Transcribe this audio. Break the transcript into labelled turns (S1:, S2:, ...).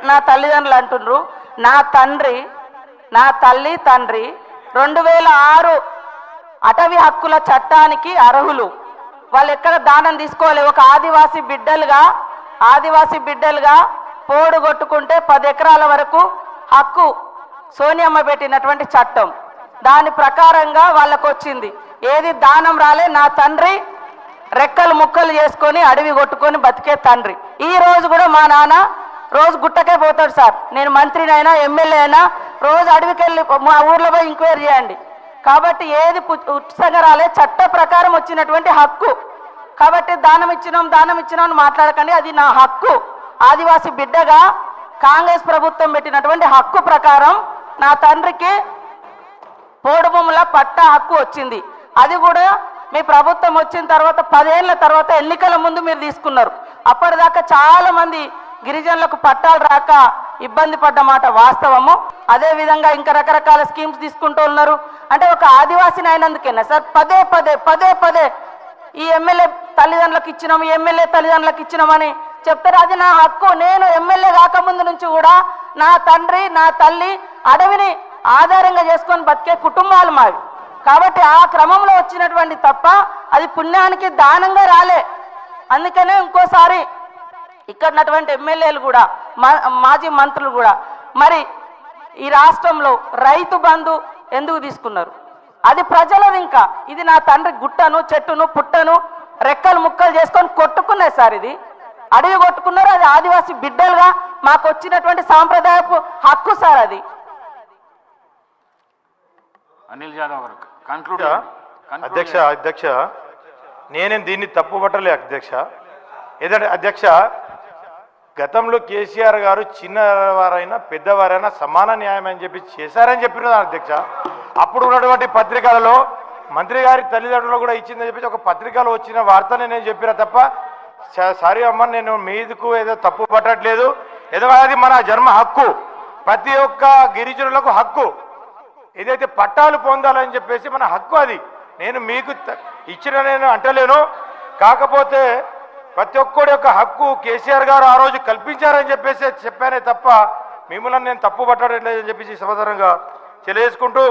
S1: నా తల్లిదండ్రులు అంటుండ్రు. నా తల్లి తండ్రి 2006 అటవీ హక్కుల చట్టానికి అర్హులు. వాళ్ళు ఎక్కడ దానం తీసుకోవాలి. ఒక ఆదివాసీ బిడ్డలుగా పోడు కొట్టుకుంటే 10 ఎకరాల వరకు హక్కు సోనియమ్మ పెట్టినటువంటి చట్టం. దాని ప్రకారంగా వాళ్ళకు వచ్చింది. ఏది దానం రాలే. నా తండ్రి రెక్కలు ముక్కలు చేసుకొని అడవి కొట్టుకొని బతికే తండ్రి. ఈ రోజు కూడా మా నాన్న రోజు గుట్టకే పోతాడు సార్. నేను మంత్రినైనా ఎమ్మెల్యే అయినా రోజు అడవికి వెళ్ళి మా ఊర్లో పోయి ఎంక్వైరీ చేయండి. కాబట్టి ఏది ఉచితంగా రాలే, చట్ట ప్రకారం వచ్చినటువంటి హక్కు. కాబట్టి దానం ఇచ్చినాం మాట్లాడకండి. అది నా హక్కు. ఆదివాసీ బిడ్డగా కాంగ్రెస్ ప్రభుత్వం పెట్టినటువంటి హక్కు ప్రకారం నా తండ్రికి పోడు భూముల పట్టా హక్కు వచ్చింది. అది కూడా మీ ప్రభుత్వం వచ్చిన తర్వాత 10 ఏళ్ల తర్వాత ఎన్నికల ముందు మీరు తీసుకున్నారు. అప్పటిదాకా చాలా మంది గిరిజనులకు పట్టాలు రాక ఇబ్బంది పడ్డమాట వాస్తవము. అదేవిధంగా ఇంకా రకరకాల స్కీమ్స్ తీసుకుంటూ ఉన్నారు. అంటే ఒక ఆదివాసిని అయినందుకేనా సార్ పదే పదే ఈ ఎమ్మెల్యే తల్లిదండ్రులకు ఇచ్చినామని చెప్తారు. అది నా హక్కు. నేను ఎమ్మెల్యే కాకముందు నుంచి కూడా నా తండ్రి నా తల్లి అడవిని ఆధారంగా చేసుకొని బతికే కుటుంబాలు మావి. కాబట్టి ఆ క్రమంలో వచ్చినటువంటి తప్ప అది పుణ్యానికి దానంగా రాలే. అందుకనే ఇంకోసారి ఇక్కడ ఉన్నటువంటి ఎమ్మెల్యేలు కూడా మాజీ మంత్రులు కూడా మరి ఈ రాష్ట్రంలో రైతు బంధు ఎందుకు తీసుకున్నారు? అది ప్రజలది. ఇంకా ఇది నా తండ్రి గుట్టను చెట్టును పుట్టను రెక్కలు ముక్కలు చేసుకొని కొట్టుకున్నాయి సార్. ఇది అడవి కొట్టుకున్నారు. అది ఆదివాసీ బిడ్డలుగా మాకు వచ్చినటువంటి సాంప్రదాయపు హక్కు సార్. అది
S2: అనిల్ జాదవ్ గారు కన్క్లూడ్.
S3: అధ్యక్ష నేనేం దీన్ని తప్పు పట్టలే అధ్యక్ష. ఏదంటే అధ్యక్ష, గతంలో కేసీఆర్ గారు చిన్నవారైనా పెద్దవారైనా సమాన న్యాయం అని చెప్పి చేశారని చెప్పిన అధ్యక్ష. అప్పుడు ఉన్నటువంటి పత్రికలలో మంత్రి గారి తల్లిదండ్రులు కూడా ఇచ్చిందని చెప్పి ఒక పత్రికలో వచ్చిన వార్తనే నేను చెప్పిన తప్ప సారీ అమ్మ, నేను మీదకు ఏదో తప్పు పట్టట్లేదు. ఏదో అది మన జన్మ హక్కు. ప్రతి ఒక్క గిరిజనులకు హక్కు. ఏదైతే పట్టాలు పొందాలని చెప్పేసి మన హక్కు. అది నేను మీకు నేను అంటలేను. కాకపోతే ప్రతి ఒక్కడి యొక్క హక్కు కేసీఆర్ గారు ఆ రోజు కల్పించారని చెప్పేసి చెప్పానే తప్ప మిమ్మల్ని నేను తప్పు పట్టట్లేదని చెప్పేసి సమాధానంగా తెలియజేసుకుంటూ